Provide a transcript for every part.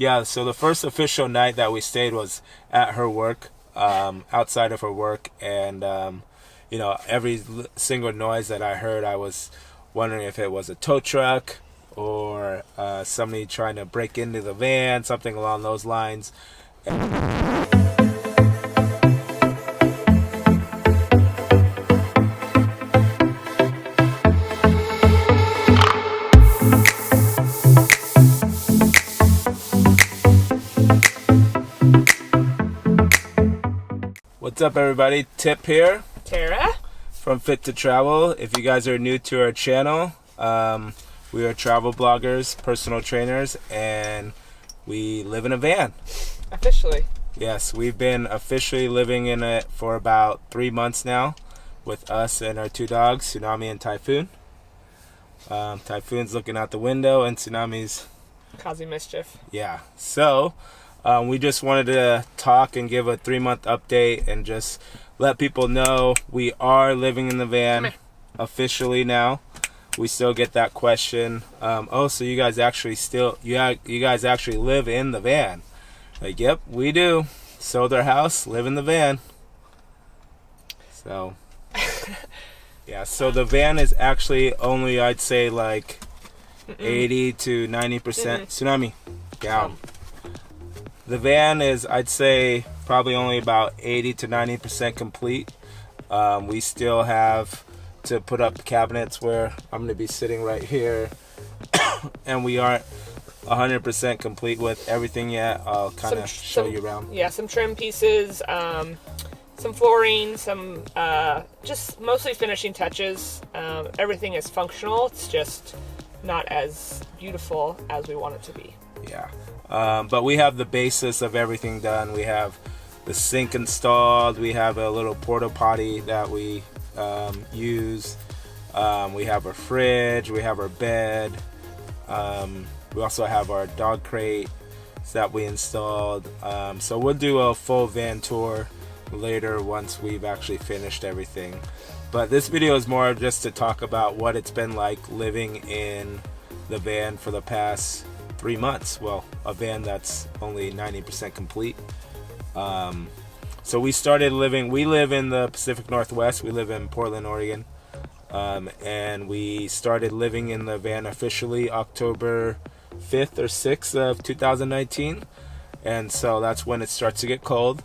Yeah, so the first official night that we stayed was at her work, outside of her work, and every single noise that I heard, I was wondering if it was a tow truck or somebody trying to break into the van, something along those lines. What's up, everybody? Tip here. Tara. From Fit to Travel. If you guys are new to our channel, we are travel bloggers, personal trainers, and we live in a van. Officially. Yes, we've been officially living in it for about 3 months now with us and our two dogs, Tsunami and Typhoon. Typhoon's looking out the window and Tsunami's causing mischief. Yeah, so we just wanted to talk and give a 3-month update and just let people know we are living in the van officially now. We still get that question. So you guys actually you guys actually live in the van? Like, yep, we do. Sold our house, live in the van. So yeah, so the van is actually only, I'd say, like 80 to 90%. Tsunami, down. The van is, I'd say, probably only about 80 to 90% complete. We still have to put up cabinets where I'm going to be sitting right here. And we aren't 100% complete with everything yet. I'll kind of show you around. Yeah, some trim pieces, some flooring, some just mostly finishing touches. Everything is functional. It's just not as beautiful as we want it to be. Yeah. But we have the basis of everything done. We have the sink installed. We have a little porta potty that we use. We have our fridge. We have our bed. We also have our dog crate that we installed. So we'll do a full van tour later once we've actually finished everything. But this video is more just to talk about what it's been like living in the van for the past 3 months. Well, a van that's only 90% complete. So we live in the Pacific Northwest. We live in Portland, Oregon. And we started living in the van officially October 5th or 6th of 2019. And so that's when it starts to get cold.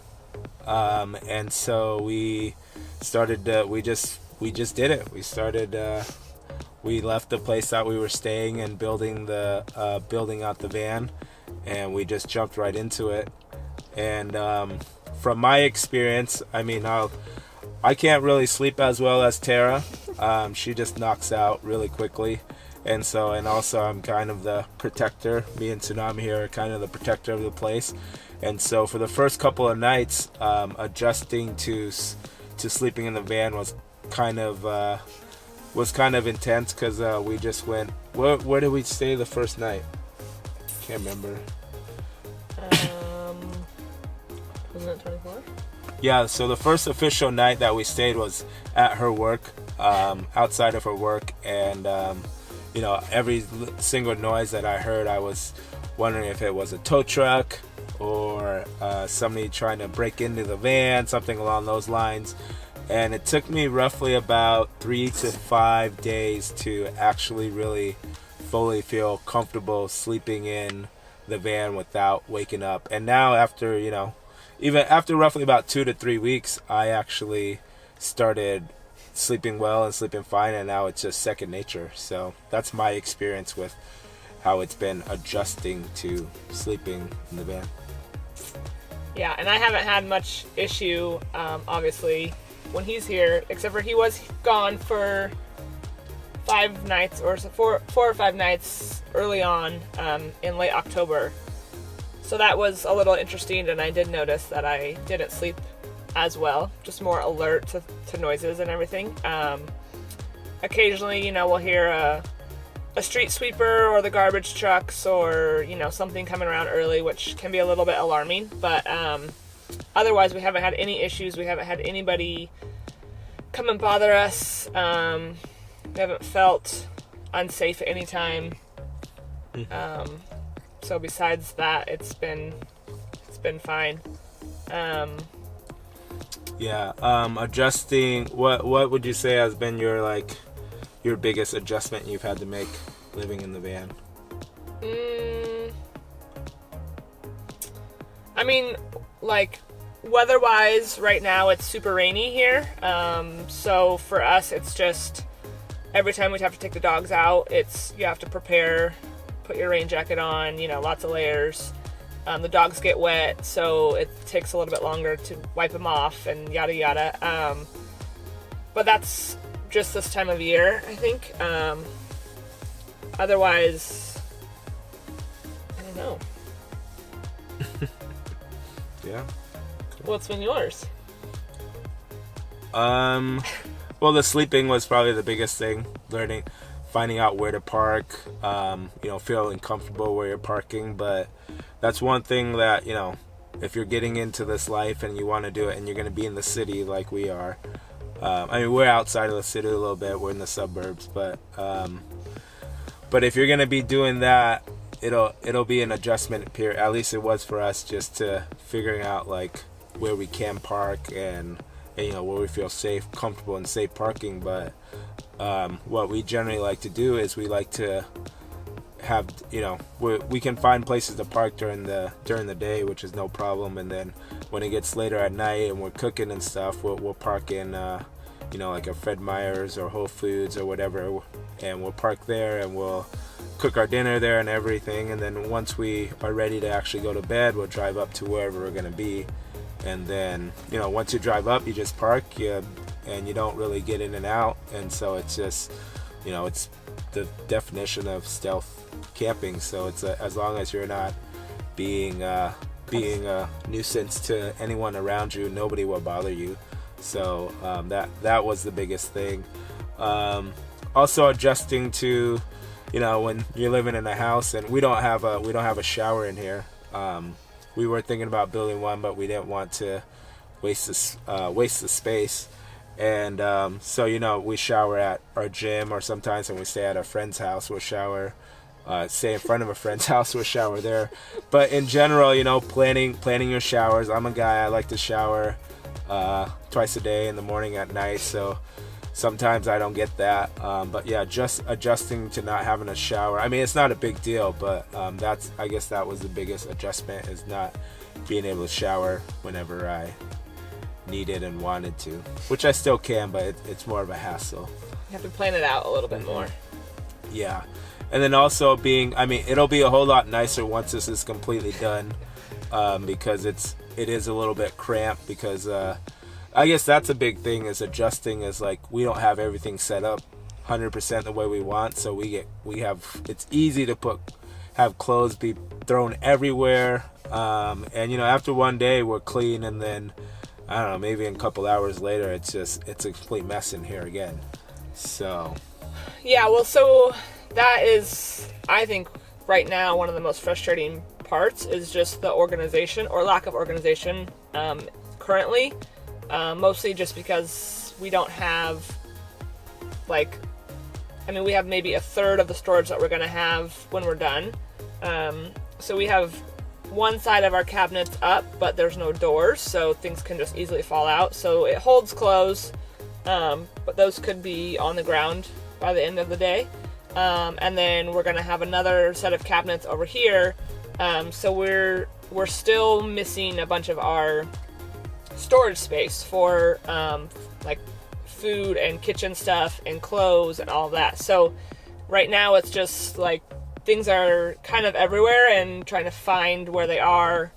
And so we started, we just did it. We left the place that we were staying and building out the van, and we just jumped right into it. And from my experience, I mean, I can't really sleep as well as Tara. She just knocks out really quickly, and also I'm kind of the protector. Me and Tsunami here are kind of the protector of the place, and so for the first couple of nights, adjusting to sleeping in the van was kind of intense, because we just went, where did we stay the first night? Can't remember. Wasn't it 24? Yeah, so the first official night that we stayed was at her work, outside of her work, and every single noise that I heard, I was wondering if it was a tow truck or somebody trying to break into the van, something along those lines. And it took me roughly about 3 to 5 days to actually really fully feel comfortable sleeping in the van without waking up. And now after, even after roughly about 2 to 3 weeks, I actually started sleeping well and sleeping fine, and now it's just second nature. So that's my experience with how it's been adjusting to sleeping in the van. Yeah, and I haven't had much issue, obviously, when he's here, except for he was gone for 5 nights or 4 or 5 nights early on in late October. So that was a little interesting, and I did notice that I didn't sleep as well, just more alert to noises and everything. Occasionally, we'll hear a street sweeper or the garbage trucks, or something coming around early, which can be a little bit alarming, but otherwise, we haven't had any issues. We haven't had anybody come and bother us. We haven't felt unsafe at any time. So besides that, it's been fine. Adjusting. What would you say has been your biggest adjustment you've had to make living in the van? I mean, like, weather-wise, right now it's super rainy here. So for us, it's just every time we have to take the dogs out, you have to prepare, put your rain jacket on, lots of layers. The dogs get wet, so it takes a little bit longer to wipe them off and yada yada. But that's just this time of year, I think. Otherwise, I don't know. Yeah. Cool. What's been yours? Well, the sleeping was probably the biggest thing. Finding out where to park, feeling comfortable where you're parking. But that's one thing that, if you're getting into this life and you want to do it and you're going to be in the city like we are. We're outside of the city a little bit. We're in the suburbs. But if you're going to be doing that, it'll be an adjustment period. At least it was for us, just to figuring out where we can park and where we feel safe, comfortable, and safe parking. But what we generally like to do is we like to have we can find places to park during the day, which is no problem. And then when it gets later at night and we're cooking and stuff, we'll park in like a Fred Meyer's or Whole Foods or whatever, and we'll park there and we'll cook our dinner there and everything. And then once we are ready to actually go to bed, we'll drive up to wherever we're going to be. And then once you drive up, you just park, and you don't really get in and out. And so it's just it's the definition of stealth camping. So it's as long as you're not being a nuisance to anyone around you, nobody will bother you. So that was the biggest thing. Also adjusting to when you're living in a house, and we don't have a shower in here. We were thinking about building one, but we didn't want to waste the space. And so we shower at our gym, or sometimes when we stay at a friend's house, we'll shower. Stay in front of a friend's house, we'll shower there. But in general, planning your showers. I'm a guy, I like to shower twice a day, in the morning, at night. So sometimes I don't get that. But yeah, just adjusting to not having a shower. It's not a big deal, but I guess that was the biggest adjustment, is not being able to shower whenever I needed and wanted to, which I still can, but it's more of a hassle. You have to plan it out a little bit more. Yeah. And then also it'll be a whole lot nicer once this is completely done, because it is a little bit cramped, because I guess that's a big thing, is adjusting, is we don't have everything set up 100% the way we want. So it's easy to have clothes be thrown everywhere. And after one day we're clean, and then I don't know, maybe in a couple hours later, it's a complete mess in here again. So yeah, well, so that is, I think, right now one of the most frustrating parts, is just the organization, or lack of organization, currently. Mostly just because we don't have, we have maybe a third of the storage that we're going to have when we're done. So we have one side of our cabinets up, but there's no doors, so things can just easily fall out. So it holds clothes, but those could be on the ground by the end of the day. And then we're going to have another set of cabinets over here. So we're still missing a bunch of our storage space for food and kitchen stuff and clothes and all that. So right now it's just things are kind of everywhere, and trying to find where they are,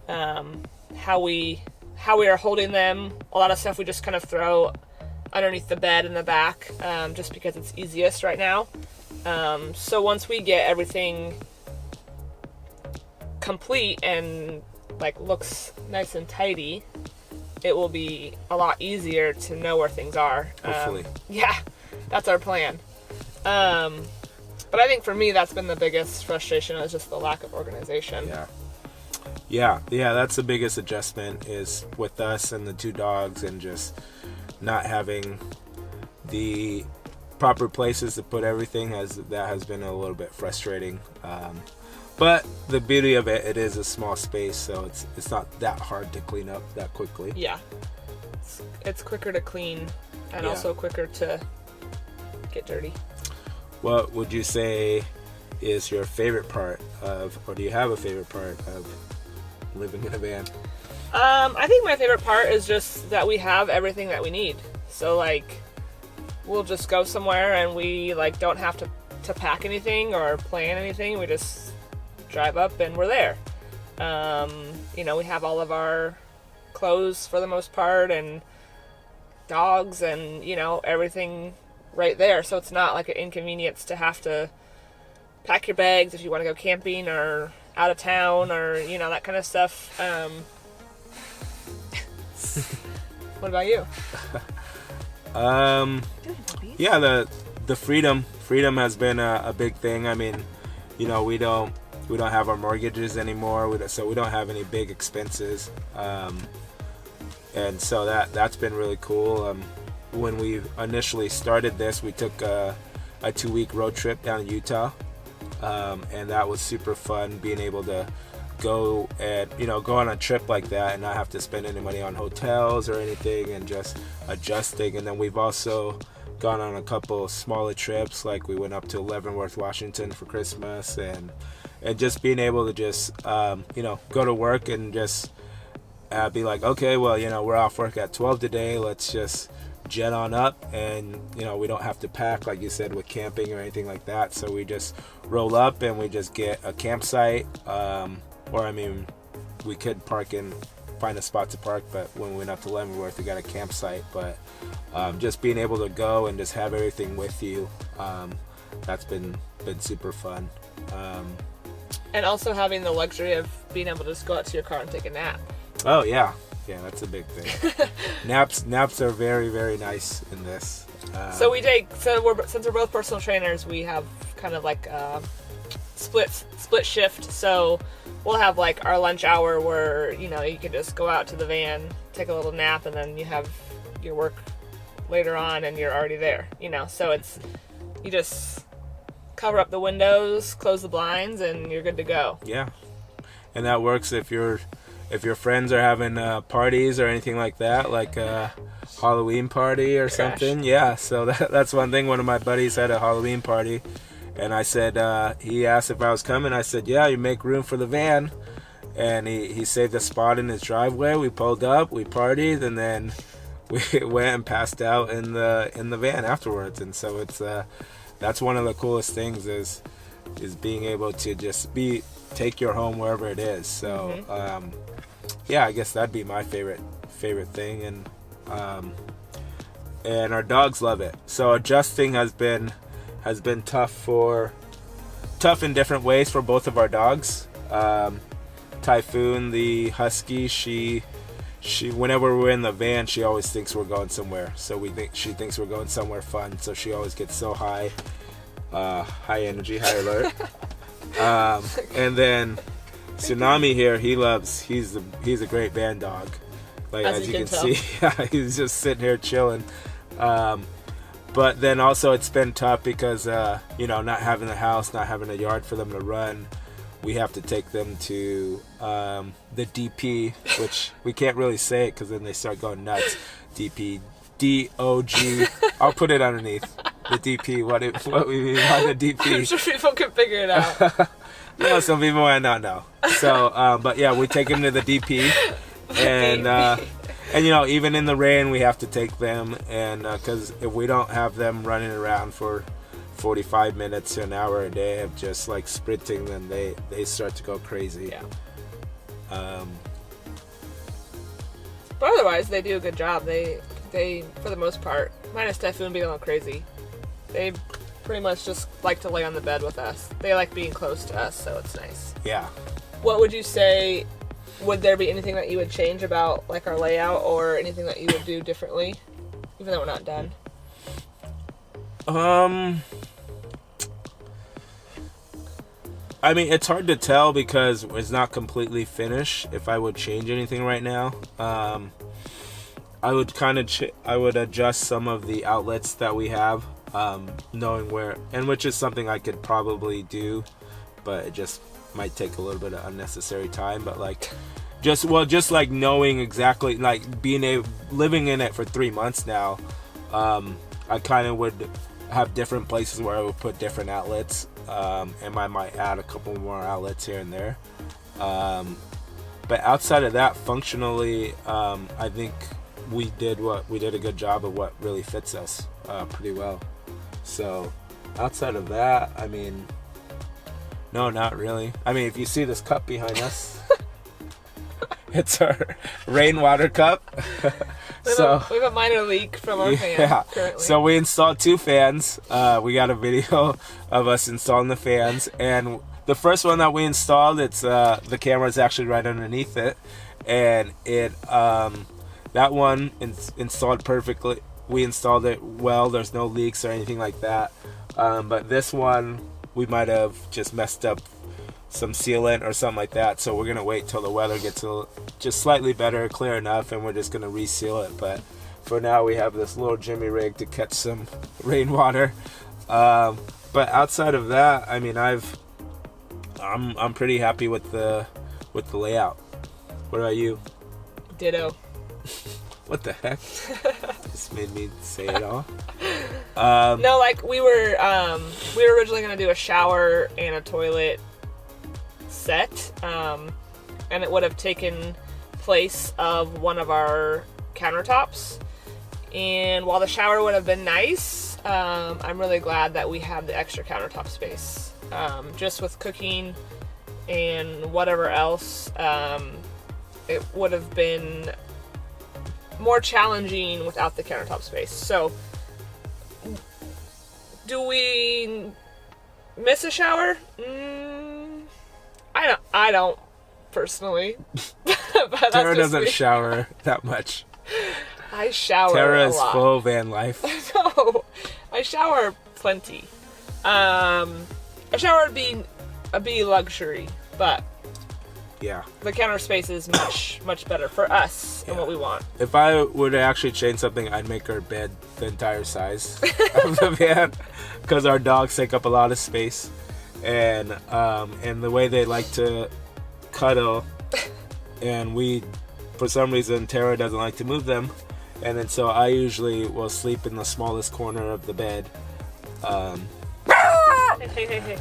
how we are holding them. A lot of stuff we just kind of throw underneath the bed in the back, just because it's easiest right now. So once we get everything complete and looks nice and tidy, it will be a lot easier to know where things are. Hopefully. Yeah, that's our plan. But I think for me, that's been the biggest frustration, is just the lack of organization. Yeah, that's the biggest adjustment, is with us and the two dogs, and just not having the proper places to put everything. That has been a little bit frustrating. But the beauty of it is a small space, so it's not that hard to clean up that quickly. Yeah. It's quicker to clean and Yeah. also quicker to get dirty. What would you say is your favorite part of, or do you have a favorite part of living in a van? I think my favorite part is just that we have everything that we need. So like, we'll just go somewhere and we like don't have to pack anything or plan anything. We just drive up and we're there. You know, we have all of our clothes for the most part and dogs and, you know, everything right there. So it's not like an inconvenience to have to pack your bags if you want to go camping or out of town or, you know, that kind of stuff. What about you? Yeah, the freedom has been a big thing. I mean, you know, we don't have our mortgages anymore, so we don't have any big expenses, and so that's been really cool. When we initially started this, we took a 2-week road trip down to Utah, and that was super fun, being able to go on a trip like that and not have to spend any money on hotels or anything, and just adjusting. And then we've also gone on a couple smaller trips, like we went up to Leavenworth, Washington for Christmas, and just being able to just go to work and just be like, okay, well, you know, we're off work at 12 today, let's just jet on up, and you know, we don't have to pack like you said with camping or anything like that. So we just roll up and we just get a campsite, or I mean, we could find a spot to park, but when we went up to Leavenworth, we got a campsite. But just being able to go and just have everything with you, that's been super fun. And also having the luxury of being able to just go out to your car and take a nap. Oh yeah, that's a big thing. Naps are very, very nice in this. Since we're both personal trainers, we have kind of like split shift. So we'll have like our lunch hour where, you know, you can just go out to the van, take a little nap, and then you have your work later on and you're already there, you know. So you just cover up the windows, close the blinds, and you're good to go. Yeah, and that works if your friends are having parties or anything like that, like a Halloween party or something. Yeah, so that's one thing. One of my buddies had a Halloween party, and I said, he asked if I was coming. I said, yeah, you make room for the van. And he saved a spot in his driveway. We pulled up, we partied, and then we went and passed out in the van afterwards. And so that's one of the coolest things is being able to just take your home wherever it is. So yeah, I guess that'd be my favorite thing. And our dogs love it. So adjusting has been tough in different ways for both of our dogs. Typhoon, the husky, she whenever we're in the van, she always thinks we're going somewhere. So she thinks we're going somewhere fun. So she always gets so high energy, high alert. And then Tsunami here, he's a great van dog. Like as you can see, he's just sitting here chilling. But then also it's been tough because not having a house, not having a yard for them to run. We have to take them to the DP, which we can't really say it because then they start going nuts. DP, DOG. I'll put it underneath the DP. What we mean by the DP. I'm sure people can figure it out. Some people might not know. So, but yeah, we take them to the DP, and even in the rain, we have to take them, and because if we don't have them running around for 45 minutes to an hour a day of just like sprinting, then they start to go crazy. Yeah. But otherwise, they do a good job. They for the most part, minus Typhoon being a little crazy, they pretty much just like to lay on the bed with us. They like being close to us, so it's nice. Yeah. What would you say? Would there be anything that you would change about like our layout, or anything that you would do differently, even though we're not done? I mean, it's hard to tell because it's not completely finished. If I would change anything right now, I would I would adjust some of the outlets that we have, knowing where, and which is something I could probably do, but it just might take a little bit of unnecessary time, but like just like knowing exactly, like living in it for 3 months now, I kind of would have different places where I would put different outlets, and I might add a couple more outlets here and there, but outside of that, functionally, I think we did a good job of what really fits us pretty well. So outside of that, I mean, no, not really. I mean, if you see this cup behind us, it's our rainwater cup. We have a minor leak from our fan currently. So we installed 2 fans. We got a video of us installing the fans, and the first one that we installed, it's the camera is actually right underneath it, and it that one installed perfectly. We installed it well. There's no leaks or anything like that. But this one, we might have just messed up some sealant or something like that. So we're gonna wait till the weather gets just slightly better, clear enough, and we're just gonna reseal it. But for now, we have this little Jimmy rig to catch some rainwater. But outside of that, I mean, I'm pretty happy with the layout. What about you? Ditto. What the heck? Just made me say it all. No, like we were originally gonna do a shower and a toilet set, and it would have taken place of one of our countertops. And while the shower would have been nice, I'm really glad that we have the extra countertop space. Just with cooking and whatever else, it would have been more challenging without the countertop space. So, do we miss a shower? I don't personally. But Tara doesn't shower that much. I shower Tara a is lot. full van life. No, I shower plenty. A shower would be a luxury, but yeah, the counter space is much better for us and what we want. If I were to actually change something, I'd make our bed the entire size of the van, because our dogs take up a lot of space, and the way they like to cuddle, and for some reason, Tara doesn't like to move them, and then so I usually will sleep in the smallest corner of the bed. Hey.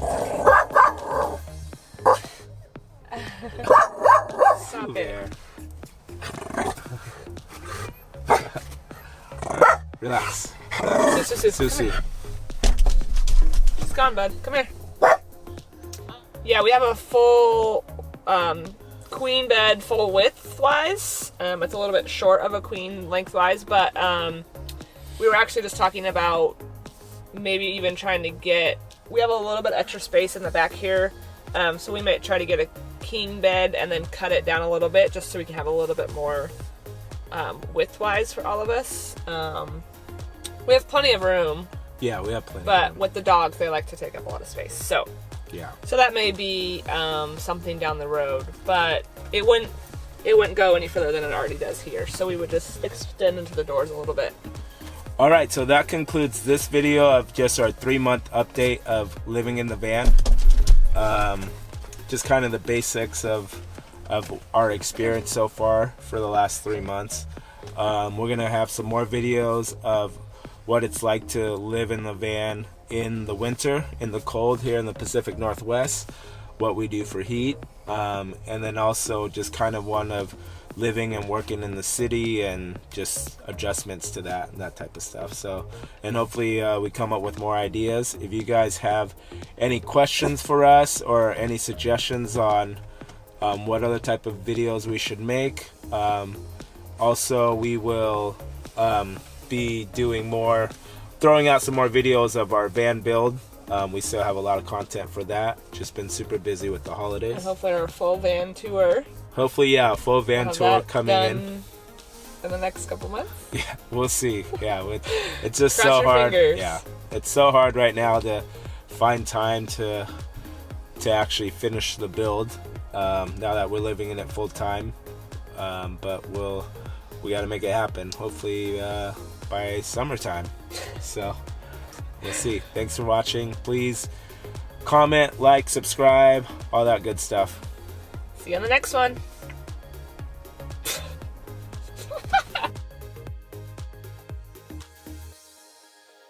Stop there. Relax. Susie. She's gone, bud. Come here. Yeah, we have a full queen bed, full width-wise. It's a little bit short of a queen lengthwise, but we were actually just talking about maybe even trying to get... We have a little bit extra space in the back here, so we might try to get a king bed and then cut it down a little bit just so we can have a little bit more width-wise for all of us. We have plenty of room. Yeah, we have plenty. But with the dogs, they like to take up a lot of space. So yeah. So that may be something down the road, but it wouldn't go any further than it already does here. So we would just extend into the doors a little bit. All right, so that concludes this video of just our 3-month update of living in the van. Just kind of the basics of our experience so far for the last 3 months. We're gonna have some more videos of what it's like to live in the van in the winter, in the cold here in the Pacific Northwest, what we do for heat, and then also just kind of one of living and working in the city and just adjustments to that type of stuff. So, and hopefully we come up with more ideas. If you guys have any questions for us or any suggestions on what other type of videos we should make, also we will be throwing out some more videos of our van build. We still have a lot of content for that. Just been super busy with the holidays. And hopefully our full van tour. Hopefully, yeah, a full van tour coming in the next couple months. Yeah, we'll see. Yeah, it's just Cross so your hard. fingers. Yeah, it's so hard right now to find time to actually finish the build. Now that we're living in it full time, but we got to make it happen. Hopefully by summertime. So we'll see. Thanks for watching. Please comment, like, subscribe. all that good stuff. See you on the next one.